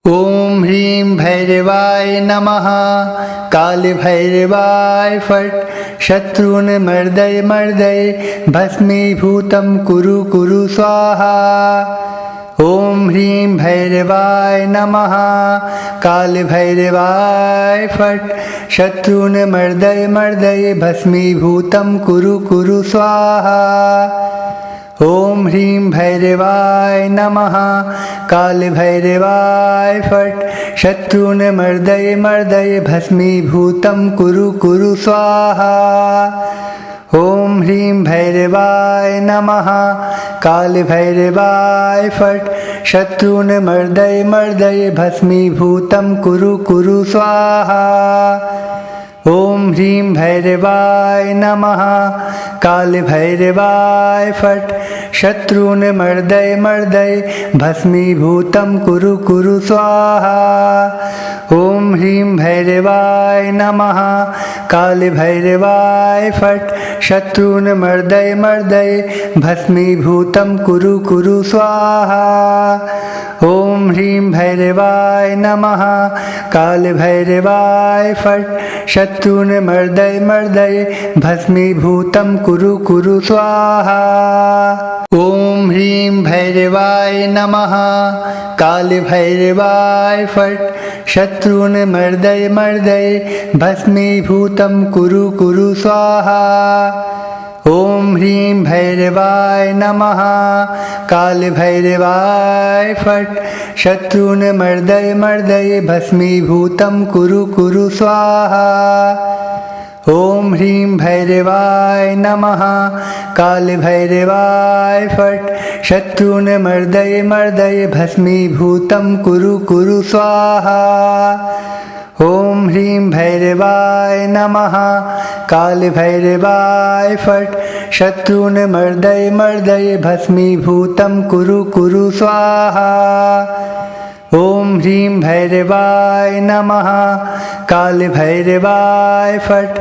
ओम ह्रीं भैरवाय नमः। काल भैरवाय फट्। शत्रून् मर्दय मर्दय भस्मीभूतं कुरु कुरु स्वाहा। ओम ह्रीं भैरवाय नमः। काल भैरवाय फट्। शत्रून् मर्दय मर्दय भस्मीभूतं कुरु कुरु स्वाहा। ओम ह्रीं भैरवाय नमः। काल भैरवाय फट्। शत्रून् मर्दय मर्दय भस्मीभूतं कुरु कुरु स्वाहा। ओम ह्रीं भैरवाय नमः। काल भैरवाय फट्। शत्रून् मर्दय मर्दय भस्मीभूतं कुरु कुरु स्वाहा। ओम ह्रीं भैरवाय नमः। काल भैरवाय फट्। शत्रून् मर्दय मर्दय भस्मीभूतं कुरु कुरु स्वाहा। ओम ह्रीं भैरवाय नमः। काल भैरवाय फट्। शत्रून् मर्दय मर्दय भस्मीभूतं कुरु कुरु स्वाहा। ओम ह्रीं भैरवाय नमः। काल भैरवाय फट्। शत्रून् मर्दय मर्दय भस्मीभूतं कुरु कुरु स्वाहा। ओम ह्रीं भैरवाय नमः। काल भैरवाय फट्। शत्रून् मर्दय मर्दय भस्मीभूतं कुरु कुरु स्वाहा। ओम ह्रीं भैरवाय नमः। काल भैरवाय फट्। शत्रून् मर्दय मर्दय भस्मीभूतं कुरु कुरु स्वाहा। ओम ह्रीं भैरवाय नमः। काल भैरवाय फट्। शत्रून् मर्दय मर्दय भस्मीभूतं कुरु कुरु स्वाहा। ओम ह्रीं भैरवाय नमः। काल भैरवाय फट्। शत्रून् मर्दय मर्दय भस्मीभूतं कुरु कुरु स्वाहा। ओम ह्रीं भैरवाय नमः। काल भैरवाय फट्।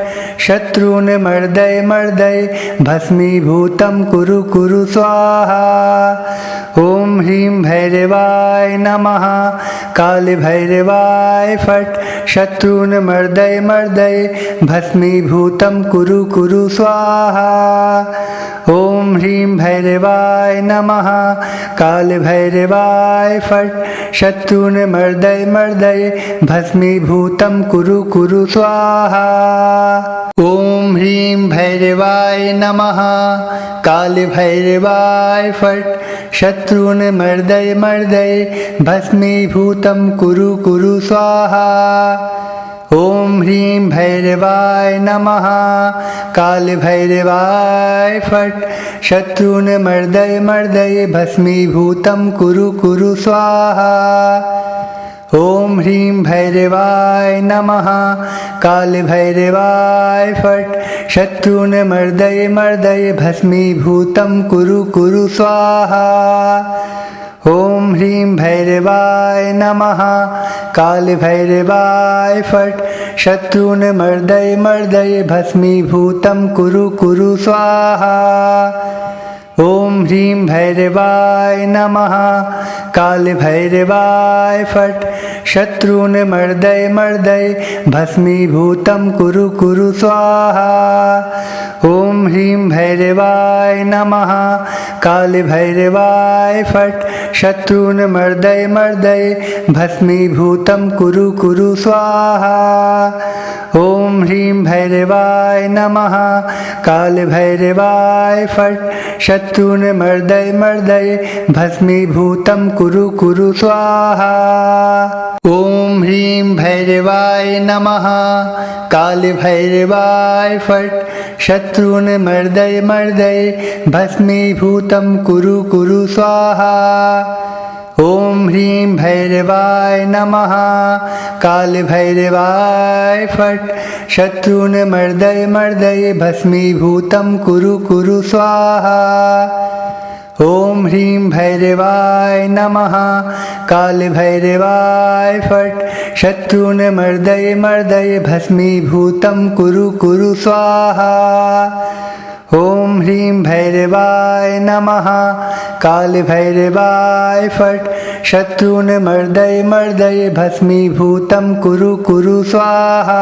शत्रून् मर्दय मर्दय भस्मीभूतं कुरु कुरु स्वाहा। ओम ह्रीं भैरवाय नमः। काल भैरवाय फट्। शत्रून् मर्दय मर्दय भस्मीभूतं कुरु कुरु स्वाहा। ओम ह्रीं भैरवाय नमः। काल भैरवाय फट्। शत्रून् मर्दय मर्दय भस्मीभूतं कुरु कुरु स्वाहा। ओम ह्रीं भैरवाय नमः। काल भैरवाय फट्। शत्रून् मर्दय मर्दय भस्मीभूतं कुरु कुरु स्वाहा। ओम ह्रीं भैरवाय नमः। काल भैरवाय फट्। शत्रून् मर्दय मर्दय भस्मीभूतं कुरु कुरु स्वाहा। ओम ह्रीं भैरवाय नमः। काल भैरवाय फट्। शत्रून् मर्दय मर्दय भस्मीभूतं कुरु कुरु स्वाहा। ओम ह्रीं भैरवाय नमः। काल भैरवाय फट्। शत्रून् मर्दय मर्दय भस्मीभूतं कुरु कुरु स्वाहा। ओम ह्रीं भैरवाय नमः। काल भैरवाय फट्। शत्रून् मर्दय मर्दय भस्मीभूतं कुरु कुरु स्वाहा। ओम ह्रीं भैरवाय नमः। काल भैरवाय फट्। शत्रून् मर्दय मर्दय भस्मीभूतं कुरु कुरु स्वाहा। ओम ह्रीं भैरवाय नमः। काल भैरवाय फट्। शत्रून् मर्दय मर्दय भस्मीभूतं कुरु कुरु स्वाहा। ओम ह्रीं भैरवाय नमः। काल भैरवाय फट्। शत्रून् मर्दय मर्दय भस्मीभूतं कुरु कुरु स्वाहा। ओम ह्रीं भैरवाय नमः। काल भैरवाय फट्। शत्रून् मर्दय मर्दय भस्मीभूतं कुरु कुरु स्वाहा। ओम ह्रीं भैरवाय नमः। काल भैरवाय फट्। शत्रून् मर्दय मर्दय भस्मीभूतं कुरु कुरु स्वाहा। ओम ह्रीं भैरवाय नमः। काल भैरवाय फट्। शत्रून् मर्दय मर्दय भस्मीभूतं कुरु कुरु स्वाहा।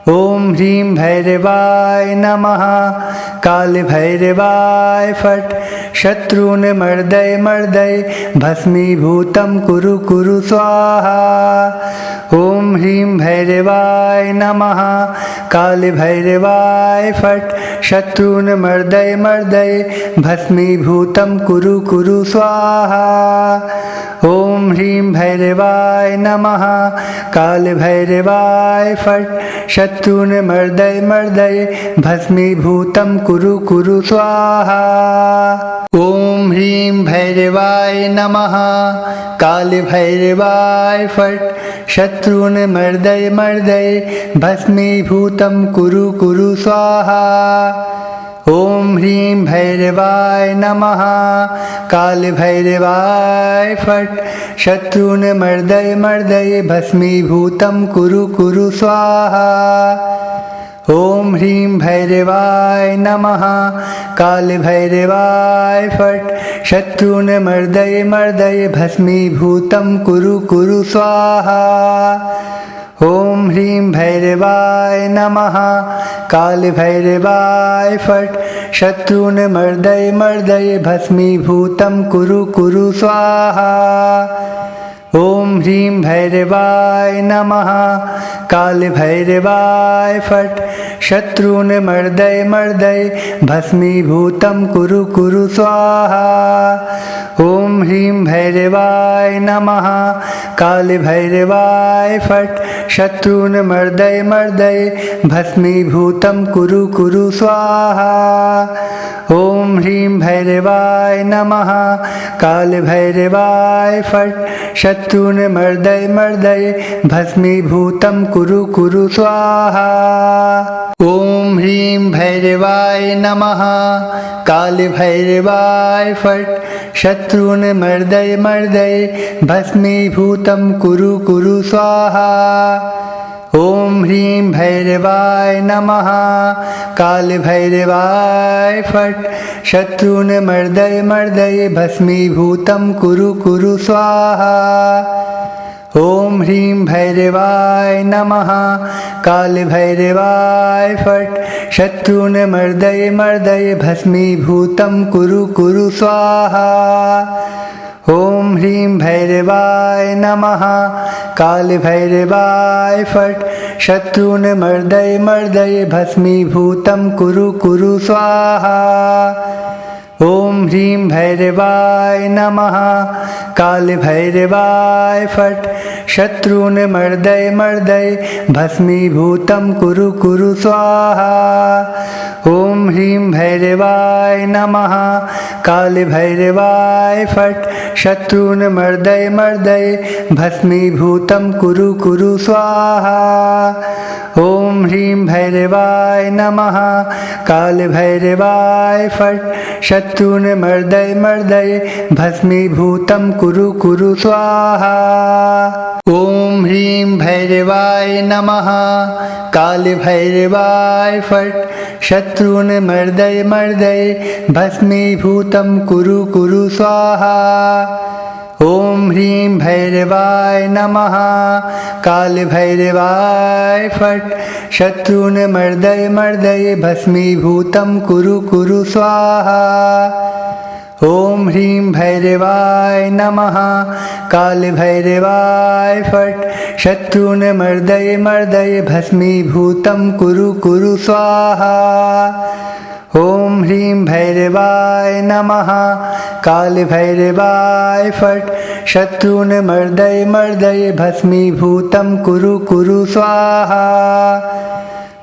ॐ ह्रीं भैरवाय नमः। काल भैरवाय फट्। शत्रून् मर्दय मर्दय भस्मीभूतं कुरु कुरु स्वाहा। ॐ ह्रीं भैरवाय नमः। काल भैरवाय फट्। शत्रून् मर्दय मर्दय भस्मीभूतं कुरु कुरु स्वाहा। ॐ ह्रीं भैरवाय नमः। काल भैरवाय फट्। शत्रून् मर्दय मर्दय भस्मीभूतं कुरु कुरु स्वाहा। ॐ ह्रीं भैरवाय नमः। काल भैरवाय फट्। शत्रून् मर्दय मर्दय भस्मीभूतं कुरु कुरु स्वाहा। ॐ ह्रीं भैरवाय नमः। काल भैरवाय फट्। शत्रून् मर्दय मर्दय भस्मीभूतं कुरु कुरु स्वाहा। ॐ ह्रीं भैरवाय नमः। काल भैरवाय फट्। शत्रून् मर्दय मर्दय भस्मीभूतं कुरु कुरु स्वाहा। ॐ ह्रीं भैरवाय नमः। काल भैरवाय फट्। शत्रून् मर्दय मर्दय भस्मीभूतं कुरु कुरु स्वाहा। ॐ ह्रीं भैरवाय नमः। काल भैरवाय फट्। शत्रून् मर्दय मर्दय भस्मीभूतं कुरु कुरु स्वाहा। ॐ ह्रीं भैरवाय नमः। काल भैरवाय फट्। शत्रून् मर्दय मर्दय भस्मीभूतं कुरु कुरु स्वाहा। ॐ ह्रीं भैरवाय नमः। काल भैरवाय फट्। शत्रून् मर्दय मर्दय भस्मीभूतं कुरु कुरु स्वाहा। ॐ ह्रीं भैरवाय नमः। काल भैरवाय फट्। शत्रून् मर्दय मर्दय भस्मीभूतं कुरु कुरु स्वाहा। ॐ ह्रीं भैरवाय नमः। काल भैरवाय फट्। शत्रून् मर्दय मर्दय भस्मीभूतं कुरु कुरु स्वाहा। ॐ ह्रीं भैरवाय नमः। काल भैरवाय फट्। शत्रून् मर्दय मर्दय भस्मीभूतं कुरु कुरु स्वाहा। ॐ ह्रीं भैरवाय नमः। काल भैरवाय फट्। शत्रून् मर्दय मर्दय भस्मीभूतं कुरु कुरु स्वाहा। ॐ ह्रीं भैरवाय नमः। काल भैरवाय फट्। शत्रून् मर्दय मर्दय भस्मीभूतं कुरु कुरु स्वाहा। ॐ ह्रीं भैरवाय नमः। काल भैरवाय फट्। शत्रून् मर्दय मर्दय भस्मीभूतं कुरु कुरु स्वाहा। ॐ ह्रीं भैरवाय नमः। काल भैरवाय फट्। शत्रून् मर्दय मर्दय भस्मीभूतं कुरु कुरु स्वाहा। ॐ ह्रीं भैरवाय नमः। काल भैरवाय फट्। शत्रून् मर्दय मर्दय भस्मीभूतं कुरु कुरु स्वाहा। ॐ ह्रीं भैरवाय नमः। काल भैरवाय फट्। शत्रून् मर्दय मर्दय भस्मीभूतं कुरु कुरु स्वाहा। ॐ ह्रीं भैरवाय नमः। काल भैरवाय फट्। शत्रून् मर्दय मर्दय भस्मीभूतं कुरु कुरु स्वाहा। ॐ ह्रीं भैरवाय नमः। काल भैरवाय फट्। शत्रून् मर्दय मर्दय भस्मीभूतं कुरु कुरु स्वाहा।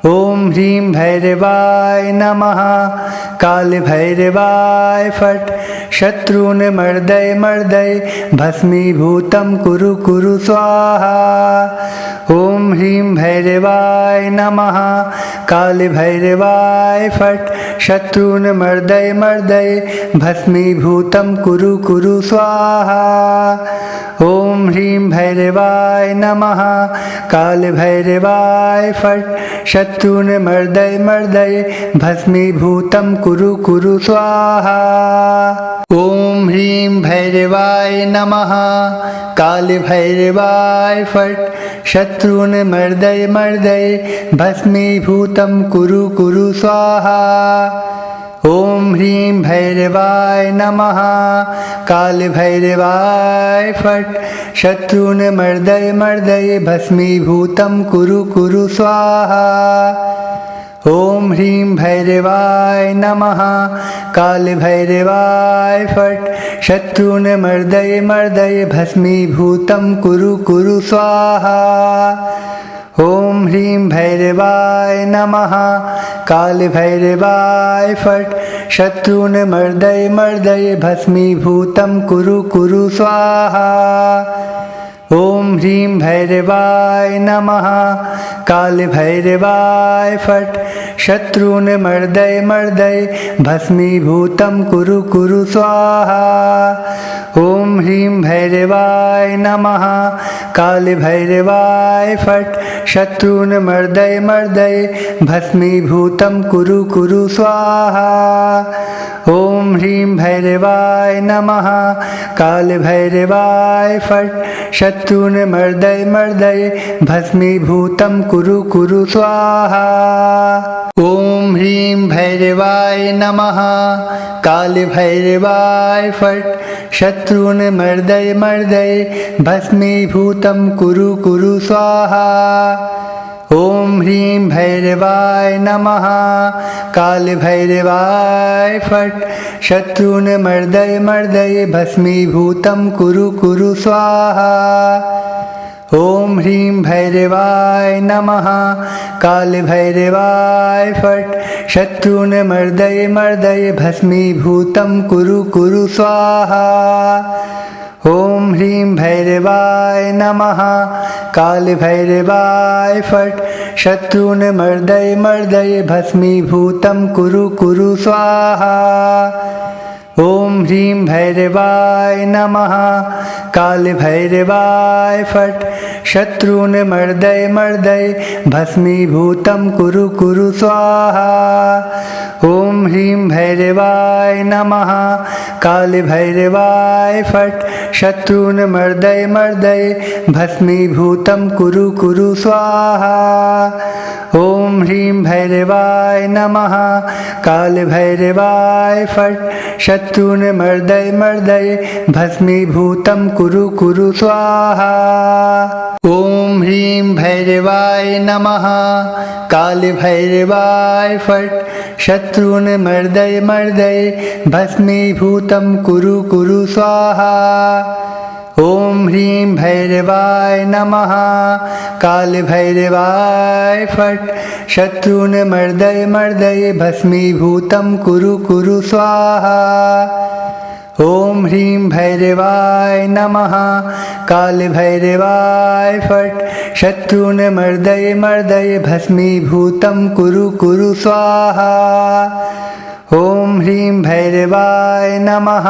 ॐ ह्रीं भैरवाय नमः। काल भैरवाय फट्। शत्रून् मर्दय मर्दय भस्मीभूतं कुरु कुरु स्वाहा। ॐ ह्रीं भैरवाय नमः। काल भैरवाय फट्। शत्रून् मर्दय मर्दय भस्मीभूतं कुरु कुरु स्वाहा। ॐ ॐ ह्रीं भैरवाय नमः कालभैरवाय फट् शत्रून् मर्दय मर्दय भस्मीभूतं कुरु कुरु स्वाहा। ॐ ह्रीं भैरवाय नमः कालभैरवाय फट् शत्रून् मर्दय मर्दय भस्मीभूतं कुरु कुरु स्वाहा। ॐ ह्रीं भैरवाय नमः कालभैरवाय फट् शत्रून् मर्दय मर्दय भस्मीभूतं कुरु कुरु स्वाहा। ॐ ह्रीं भैरवाय नमः कालभैरवाय फट् शत्रून् मर्दय मर्दय भस्मीभूतं कुरु कुरु स्वाहा। ॐ ह्रीं भैरवाय नमः कालभैरवाय फट् शत्रून् मर्दय मर्दय भस्मीभूतं कुरु कुरु स्वाहा। ॐ ह्रीं भैरवाय नमः कालभैरवाय फट् शत्रून् मर्दय मर्दय भस्मीभूतं कुरु कुरु स्वाहा। ॐ ह्रीं भैरवाय नमः कालभैरवाय फट् शत्रून् मर्दय मर्दय भस्मीभूतं कुरु कुरु स्वाहा। ॐ ह्रीं भैरवाय नमः कालभैरवाय फट् शत्रून् मर्दय मर्दय भस्मीभूतं कुरु कुरु स्वाहा। ॐ ह्रीं भैरवाय नमः कालभैरवाय फट् शत्रून् मर्दय मर्दय भस्मीभूतं कुरु कुरु स्वाहा। ॐ ह्रीं भैरवाय नमः कालभैरवाय फट् शत्रून् मर्दय मर्दय भस्मीभूतं कुरु कुरु स्वाहा। ॐ ह्रीं भैरवाय नमः कालभैरवाय फट् शत्रून् मर्दय मर्दय भस्मीभूतं कुरु कुरु स्वाहा। ॐ ह्रीं भैरवाय नमः कालभैरवाय फट् शत्रून् मर्दय मर्दय भस्मीभूतं कुरु कुरु स्वाहा। ॐ ह्रीं भैरवाय नमः कालभैरवाय फट् शत्रून् मर्दय मर्दय भस्मीभूतं कुरु कुरु स्वाहा। ॐ ह्रीं भैरवाय नमः कालभैरवाय फट् शत्रून् मर्दय मर्दय भस्मीभूतं कुरु कुरु स्वाहा। ॐ ह्रीं भैरवाय नमः कालभैरवाय फट् शत्रून् मर्दय मर्दय भस्मीभूतं कुरु कुरु स्वाहा। ॐ ह्रीं भैरवाय नमः कालभैरवाय फट् शत्रून् मर्दय मर्दय भस्मीभूतं कुरु कुरु स्वाहा। ॐ ह्रीं भैरवाय नमः कालभैरवाय फट् शत्रून् मर्दय मर्दय भस्मीभूतं कुरु कुरु स्वाहा। ॐ ह्रीं भैरवाय नमः कालभैरवाय फट् शत्रून् मर्दय मर्दय भस्मीभूतं कुरु कुरु स्वाहा। ॐ ह्रीं भैरवाय नमः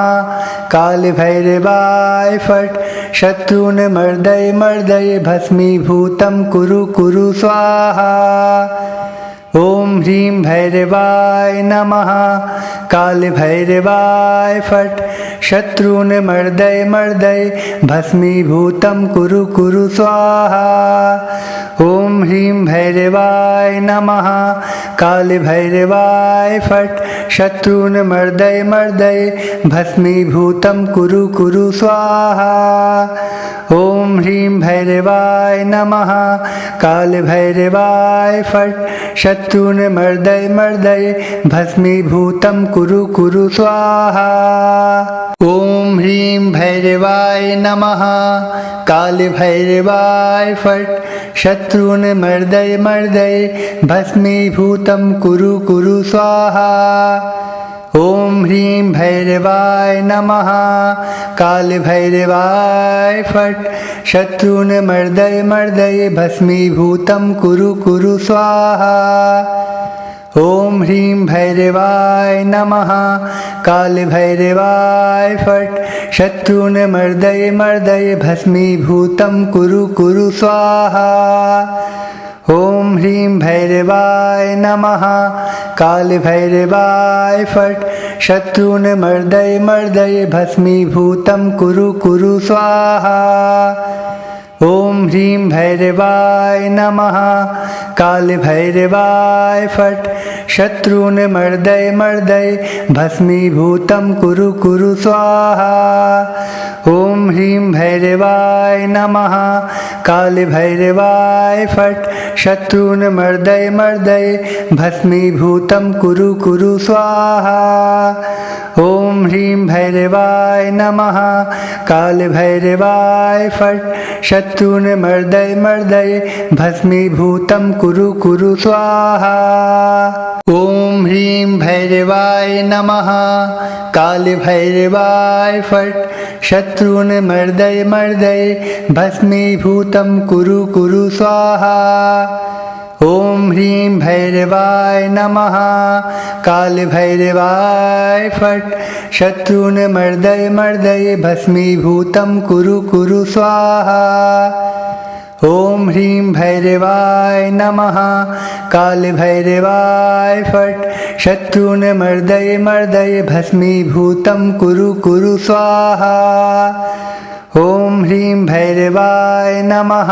कालभैरवाय फट् शत्रून् मर्दय मर्दय भस्मीभूतं कुरु कुरु स्वाहा। ॐ ह्रीं भैरवाय नमः कालभैरवाय फट् शत्रून् मर्दय मर्दय भस्मीभूतं कुरु कुरु स्वाहा। ॐ ह्रीं भैरवाय नमः कालभैरवाय फट् शत्रून् मर्दय मर्दय भस्मीभूतं कुरु कुरु स्वाहा। ॐ ह्रीं भैरवाय नमः कालभैरवाय फट् शत्रून् मर्दय मर्दय भस्मीभूतं कुरु कुरु स्वाहा। ॐ ह्रीं भैरवाय नमः कालभैरवाय फट् शत्रून् मर्दय मर्दय भस्मीभूतं कुरु कुरु स्वाहा। ॐ ह्रीं भैरवाय नमः कालभैरवाय फट् शत्रून् मर्दय मर्दय भस्मीभूतं कुरु कुरु स्वाहा। ॐ ह्रीं भैरवाय नमः कालभैरवाय फट् शत्रून्मर्दय मर्दय भस्मीभूतं कुरु कुरु स्वाहा। ॐ ह्रीं भैरवाय नमः कालभैरवाय फट् शत्रून्मर्दय मर्दय भस्मीभूतं कुरु कुरु स्वाहा। ॐ ह्रीं भैरवाय नमः कालभैरवाय फट् शत्रून्मर्दय मर्दय भस्मीभूतं कुरु कुरु स्वाहा। ॐ ह्रीं भैरवाय नमः कालभैरवाय फट् शत्रून्मर्दय मर्दय भस्मीभूतं कुरु कुरु स्वाहा। ॐ ह्रीं भैरवाय नमः कालभैरवाय फट् शत्रून्मर्दय मर्दय भस्मीभूतं कुरु कुरु स्वाहा। ॐ ह्रीं भैरवाय नमः कालभैरवाय फट् शत्रून्मर्दय मर्दय भस्मीभूतं कुरु कुरु स्वाहा। ॐ ह्रीं भैरवाय नमः कालभैरवाय फट् शत्रून्मर्दय मर्दय भस्मीभूतं कुरु कुरु स्वाहा। ॐ ह्रीं भैरवाय नमः कालभैरवाय फट् शत्रून्मर्दय मर्दय भस्मीभूतं कुरु कुरु स्वाहा। ॐ ह्रीं भैरवाय नमः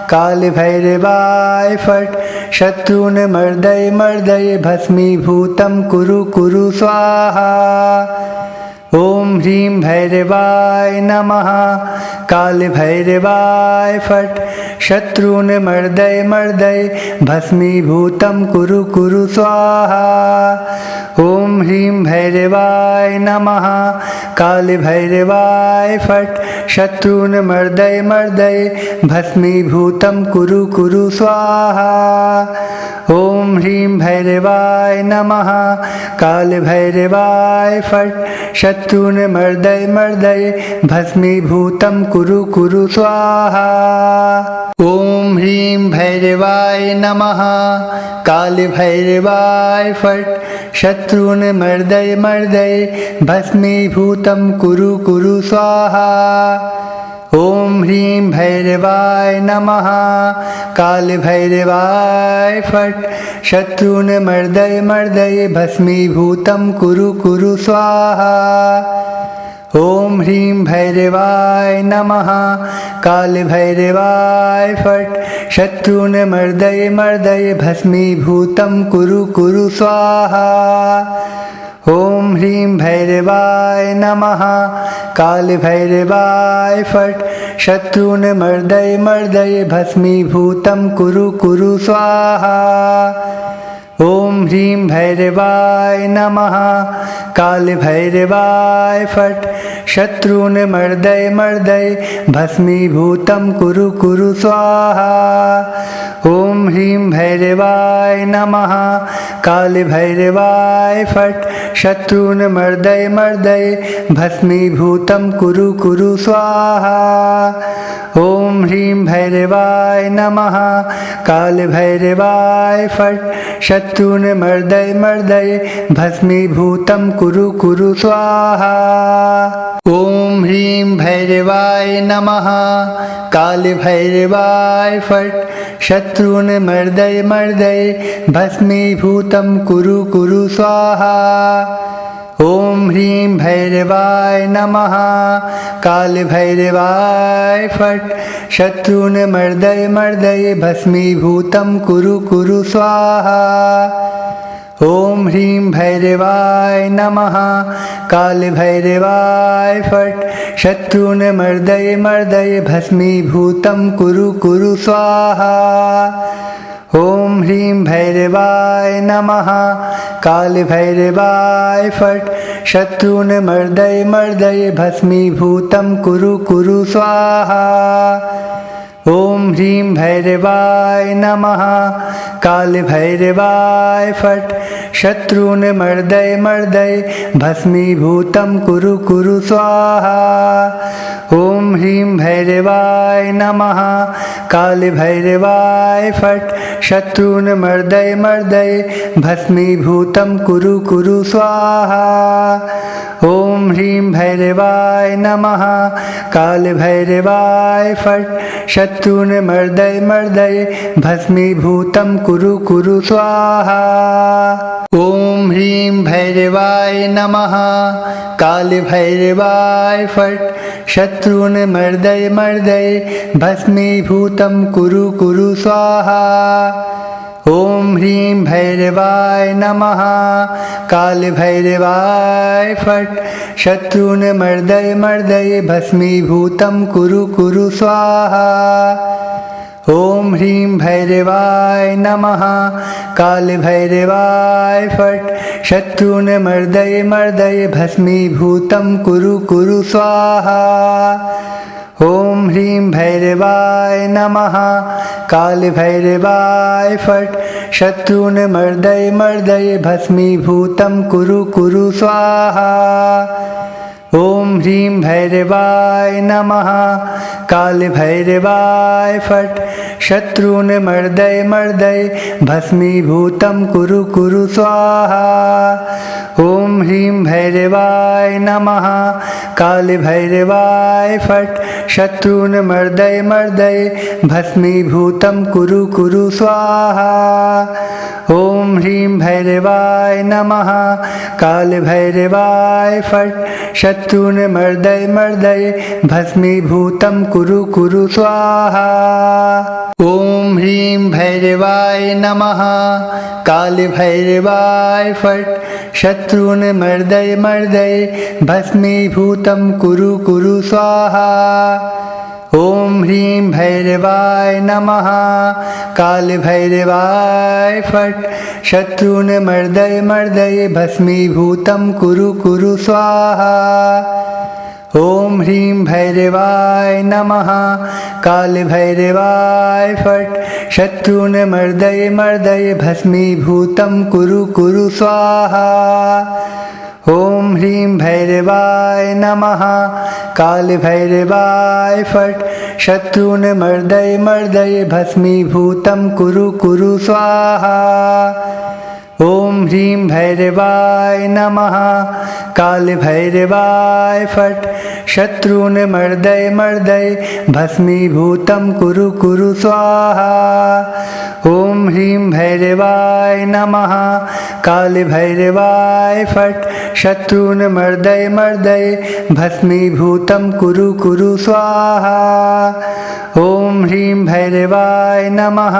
कालभैरवाय फट् शत्रून्मर्दय मर्दय भस्मीभूतं कुरु कुरु स्वाहा। ॐ ह्रीं भैरवाय नमः कालभैरवाय फट् शत्रून्मर्दय मर्दय भस्मीभूतं कुरु कुरु स्वाहा। ॐ ह्रीं भैरवाय नमः कालभैरवाय फट् शत्रून्मर्दय मर्दय भस्मीभूतं कुरु कुरु स्वाहा। ॐ ह्रीं भैरवाय नमः कालभैरवाय फट् शत्रून्मर्दय मर्दय भस्मीभूतं कुरु कुरु स्वाहा। ॐ ह्रीं भैरवाय नमः कालभैरवाय फट् शत्रून्मर्दय मर्दय भस्मीभूतं कुरु कुरु स्वाहा। ॐ ह्रीं भैरवाय नमः कालभैरवाय फट् शत्रून्मर्दय मर्दय भस्मीभूतं कुरु कुरु स्वाहा। ॐ ह्रीं भैरवाय नमः कालभैरवाय फट् शत्रून्मर्दय मर्दय भस्मीभूतं कुरु कुरु स्वाहा। ॐ ह्रीं भैरवाय नमः कालभैरवाय फट् शत्रून्मर्दय मर्दय भस्मीभूतं कुरु कुरु स्वाहा। ॐ ह्रीं भैरवाय नमः कालभैरवाय फट् शत्रून्मर्दय मर्दय भस्मीभूतं कुरु कुरु स्वाहा। ॐ ह्रीं भैरवाय नमः कालभैरवाय फट् शत्रून्मर्दय मर्दय भस्मीभूतं कुरु कुरु स्वाहा। ॐ ह्रीं भैरवाय नमः कालभैरवाय फट् शत्रून्मर्दय मर्दय भस्मीभूतं कुरु कुरु स्वाहा। ॐ ह्रीं भैरवाय नमः कालभैरवाय फट् शत्रून्मर्दय मर्दय भस्मीभूतं कुरु कुरु स्वाहा। ॐ ह्रीं भैरवाय नमः कालभैरवाय फट् शत्रून्मर्दय मर्दय भस्मीभूतं कुरु कुरु स्वाहा। ॐ ह्रीं भैरवाय नमः कालभैरवाय फट् शत्रून्मर्दय मर्दय भस्मीभूतं कुरु कुरु स्वाहा। ॐ ह्रीं भैरवाय नमः कालभैरवाय फट् शत्रून्मर्दय मर्दय भस्मीभूतं कुरु कुरु स्वाहा। ॐ ह्रीं भैरवाय नमः कालभैरवाय फट् शत्रून् मर्दय मर्दय भस्मीभूतं कुरु कुरु स्वाहा। ॐ ह्रीं भैरवाय नमः। कालभैरवाय फट् शत्रून् मर्दय मर्दय भस्मीभूतं कुरु कुरु स्वाहा। ॐ ह्रीं भैरवाय नमः। कालभैरवाय फट् शत्रून् मर्दय मर्दय भस्मीभूतं कुरु कुरु स्वाहा। ॐ ह्रीं भैरवाय नमः। कालभैरवाय फट् शत्रून् मर्दय मर्दय भस्मीभूतं कुरु कुरु स्वाहा। ॐ ह्रीं भैरवाय नमः। कालभैरवाय फट् शत्रून् मर्दय मर्दय भस्मीभूतं कुरु कुरु स्वाहा। ॐ ह्रीं भैरवाय नमः। कालभैरवाय फट् शत्रून् मर्दय मर्दय भस्मीभूतं कुरु कुरु स्वाहा। ॐ ह्रीं भैरवाय नमः। कालभैरवाय फट् शत्रून् मर्दय मर्दय भस्मीभूतं कुरु कुरु स्वाहा। ॐ ह्रीं भैरवाय नमः। कालभैरवाय फट् शत्रून् मर्दय मर्दय भस्मीभूतं कुरु कुरु स्वाहा। ॐ ह्रीं भैरवाय नमः। कालभैरवाय फट् शत्रून् मर्दय मर्दय भस्मीभूतं कुरु कुरु स्वाहा। ॐ ह्रीं भैरवाय नमः। कालभैरवाय फट् शत्रून् मर्दय मर्दय भस्मीभूतं कुरु कुरु स्वाहा। ॐ ह्रीं भैरवाय नमः। कालभैरवाय फट् शत्रून् मर्दय मर्दय भस्मीभूतं कुरु कुरु स्वाहा। ॐ ह्रीं भैरवाय नमः। कालभैरवाय फट् शत्रून् मर्दय मर्दय भस्मीभूतं कुरु कुरु स्वाहा। ॐ ह्रीं भैरवाय नमः। कालभैरवाय फट् शत्रून् मर्दय मर्दय भस्मीभूतं कुरु कुरु स्वाहा। ॐ ह्रीं भैरवाय नमः। कालभैरवाय फट् शत्रून् मर्दय मर्दय भस्मीभूतं कुरु कुरु स्वाहा। ॐ ह्रीं भैरवाय नमः। कालभैरवाय फट् शत्रून् मर्दय मर्दय भस्मीभूतं कुरु कुरु स्वाहा। ॐ ह्रीं भैरवाय नमः। कालभैरवाय फट् शत्रून् मर्दय मर्दय भस्मीभूतं कुरु कुरु स्वाहा। ॐ ह्रीं भैरवाय नमः।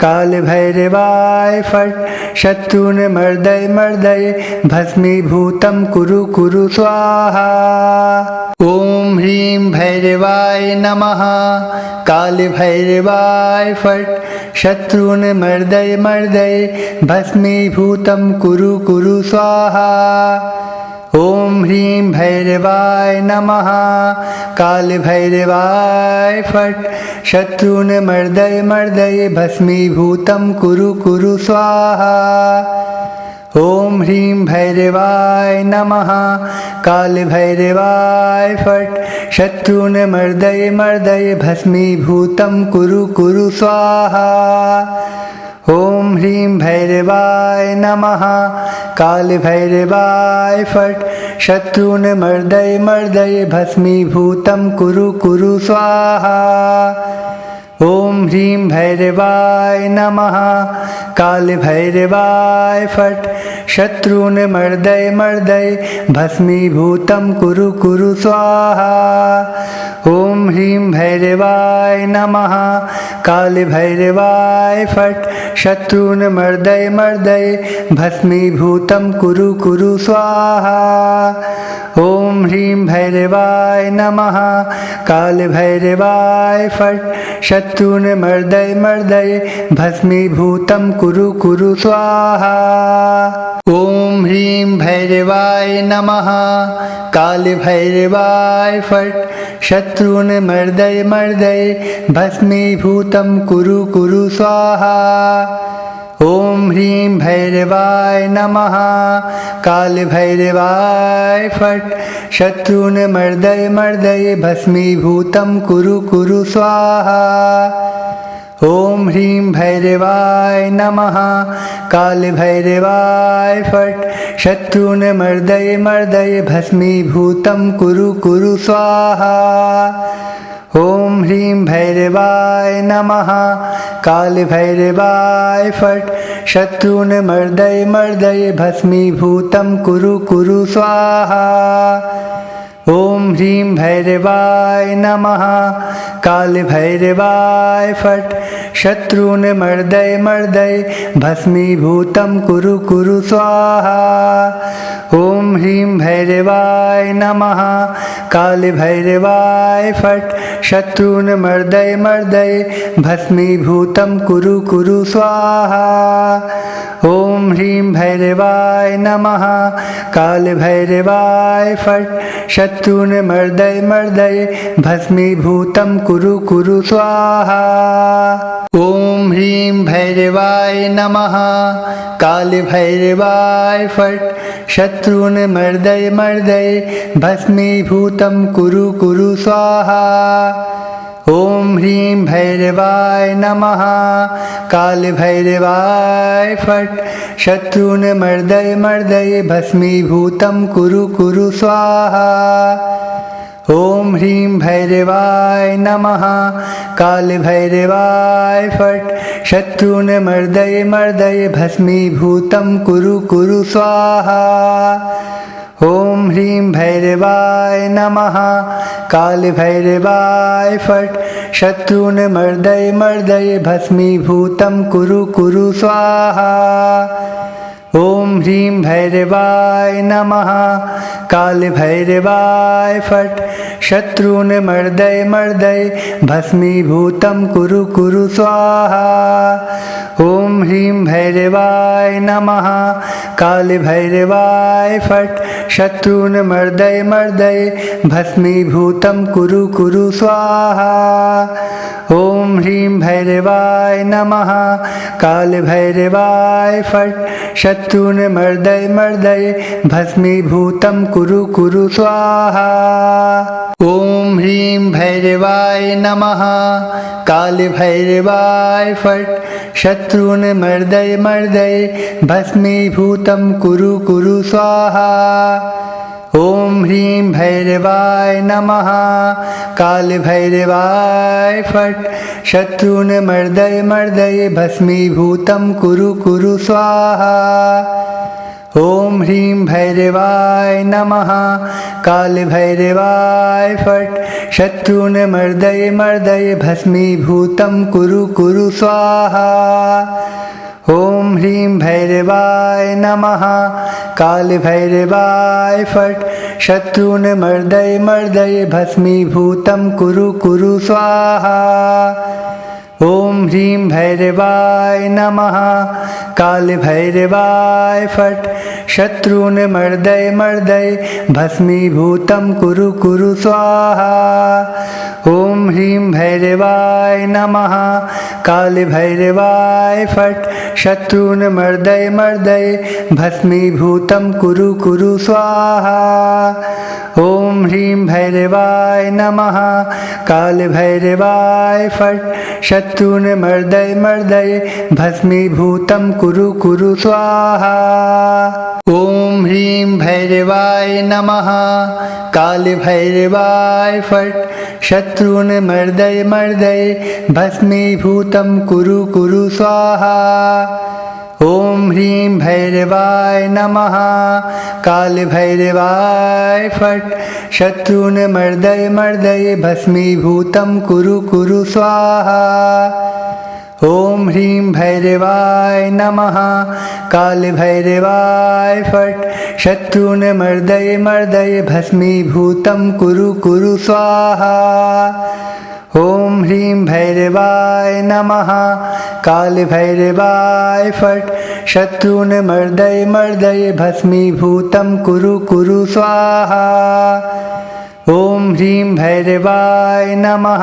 कालभैरवाय फट् शत्रून् मर्दय मर्दय भस्मीभूतं कुरु कुरु स्वाहा। ॐ ह्रीं भैरवाय नमः। कालभैरवाय फट् शत्रून् मर्दय मर्दय भस्मीभूतं कुरु कुरु स्वाहा। ॐ ह्रीं भैरवाय नमः। कालभैरवाय फट् शत्रून् मर्दय मर्दय भस्मीभूतं कुरु कुरु स्वाहा। ॐ ह्रीं भैरवाय नमः। कालभैरवाय फट् शत्रून् मर्दय मर्दय भस्मीभूतं कुरु कुरु स्वाहा। ॐ ह्रीं भैरवाय नमः। कालभैरवाय फट् शत्रून् मर्दय मर्दय भस्मीभूतं कुरु कुरु स्वाहा। ॐ ह्रीं भैरवाय नमः। कालभैरवाय फट् शत्रून् मर्दय मर्दय भस्मीभूतं कुरु कुरु स्वाहा। ॐ ह्रीं भैरवाय नमः। कालभैरवाय फट् शत्रून् मर्दय मर्दय भस्मीभूतं कुरु कुरु स्वाहा। ॐ ह्रीं भैरवाय नमः। कालभैरवाय फट् शत्रून् मर्दय मर्दय भस्मीभूतं कुरु कुरु स्वाहा। ॐ ह्रीं भैरवाय नमः। कालभैरवाय फट् शत्रून् मर्दय मर्दय भस्मीभूतं कुरु कुरु स्वाहा। ॐ ह्रीं भैरवाय नमः। काल भैरवाय फट्। शत्रून् मर्दय मर्दय भस्मीभूतं कुरु कुरु स्वाहा। ॐ ह्रीं भैरवाय नमः। काल भैरवाय फट्। शत्रून् मर्दय मर्दय भस्मीभूतं कुरु कुरु स्वाहा। ॐ ह्रीं भैरवाय नमः। काल भैरवाय फट्। शत्रून् मर्दय मर्दय भस्मीभूतं कुरु कुरु स्वाहा। ॐ ह्रीं भैरवाय नमः। काल भैरवाय फट्। शत्रून् मर्दय मर्दय भस्मीभूतं कुरु कुरु स्वाहा। ॐ ह्रीं भैरवाय नमः। काल भैरवाय फट्। शत्रून् मर्दय मर्दय भस्मीभूतं कुरु कुरु स्वाहा। ॐ ह्रीं भैरवाय नमः। काल भैरवाय फट्। शत्रून् मर्दय मर्दय भस्मीभूतं कुरु कुरु स्वाहा। ॐ ह्रीं भैरवाय नमः। काल भैरवाय फट्। शत्रून् मर्दय मर्दय भस्मीभूतं कुरु कुरु स्वाहा। ॐ ह्रीं भैरवाय नमः। काल भैरवाय फट्। शत्रून् मर्दय मर्दय भस्मीभूतं कुरु कुरु स्वाहा। ॐ ह्रीं भैरवाय नमः। काल भैरवाय फट्। शत्रून् मर्दय मर्दय भस्मीभूतं कुरु कुरु स्वाहा। ॐ ह्रीं भैरवाय नमः। काल भैरवाय फट्। शत्रून् मर्दय मर्दय भस्मीभूतं कुरु कुरु स्वाहा। ॐ ह्रीं भैरवाय नमः। काल भैरवाय फट्। शत्रून् मर्दय मर्दय भस्मीभूतं कुरु कुरु स्वाहा। ॐ ह्रीं भैरवाय नमः। काल भैरवाय फट्। शत्रून् मर्दय मर्दय भस्मीभूतं कुरु कुरु स्वाहा। ॐ ह्रीं भैरवाय नमः। काल भैरवाय फट्। शत्रून् मर्दय मर्दय भस्मीभूतं कुरु कुरु स्वाहा। ॐ ह्रीं भैरवाय नमः। काल भैरवाय फट्। शत्रून् मर्दय मर्दय भस्मीभूतं कुरु कुरु स्वाहा। ॐ ह्रीं भैरवाय नमः। काल भैरवाय फट्। शत्रून् मर्दय मर्दय भस्मीभूतं कुरु कुरु स्वाहा। ॐ ह्रीं भैरवाय नमः। काल भैरवाय फट्। शत्रून् मर्दय मर्दय भस्मीभूतं कुरु कुरु स्वाहा। ॐ ह्रीं भैरवाय नमः। काल भैरवाय फट्। शत्रून् मर्दय मर्दय भस्मीभूतं कुरु कुरु स्वाहा। ॐ ह्रीं भैरवाय नमः। काल भैरवाय फट्। शत्रून् मर्दय मर्दय भस्मीभूतं कुरु कुरु स्वाहा। ॐ ह्रीं भैरवाय नमः। काल भैरवाय फट्। शत्रून् मर्दय मर्दय भस्मीभूतं कुरु कुरु स्वाहा। ॐ ह्रीं भैरवाय नमः। काल भैरवाय फट्। शत्रून् मर्दय मर्दय भस्मीभूतं कुरु कुरु स्वाहा। ॐ ह्रीं भैरवाय नमः। काल भैरवाय फट्। शत्रून् मर्दय मर्दय भस्मीभूतं कुरु कुरु स्वाहा। ॐ ह्रीं भैरवाय नमः। काल भैरवाय फट्। शत्रून् मर्दय मर्दय भस्मीभूतं कुरु कुरु स्वाहा। ॐ ह्रीं भैरवाय नमः। काल भैरवाय फट्। शत्रून् मर्दय मर्दय भस्मीभूतं कुरु कुरु स्वाहा। ॐ ह्रीं भैरवाय नमः। काल भैरवाय फट्। शत्रून् मर्दय मर्दय भस्मीभूतं कुरु कुरु स्वाहा। ॐ ह्रीं भैरवाय नमः।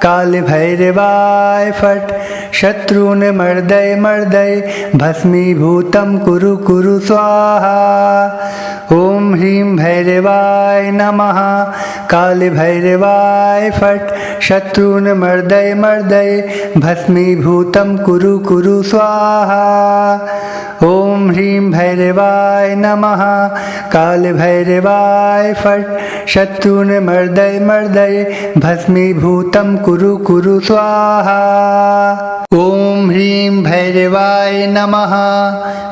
काल भैरवाय फट्। शत्रून् मर्दय मर्दय भस्मीभूतं कुरु कुरु स्वाहा। ॐ ह्रीं भैरवाय नमः। कालभैरवाय फट् शत्रून् मर्दय मर्दय भस्मीभूतं कुरु कुरु स्वाहा। ॐ ह्रीं भैरवाय नमः। कालभैरवाय फट् शत्रून् मर्दय मर्दय भस्मीभूतं कुरु कुरु स्वाहा। ॐ ह्रीं भैरवाय नमः।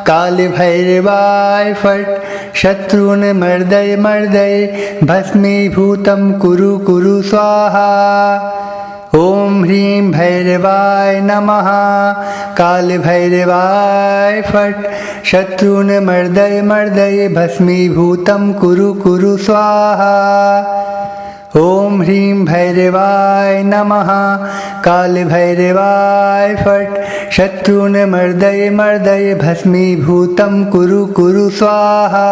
कालभैरवाय फट् शत्रून् मर्दय मर्दय भस्मीभूतं कुरु कुरु स्वाहा। ॐ ह्रीं भैरवाय नमः। कालभैरवाय फट् शत्रून् मर्दय मर्दय भस्मीभूतं कुरु कुरु स्वाहा। ॐ ह्रीं भैरवाय नमः। कालभैरवाय फट् शत्रून् मर्दय मर्दय भस्मीभूतं कुरु कुरु स्वाहा।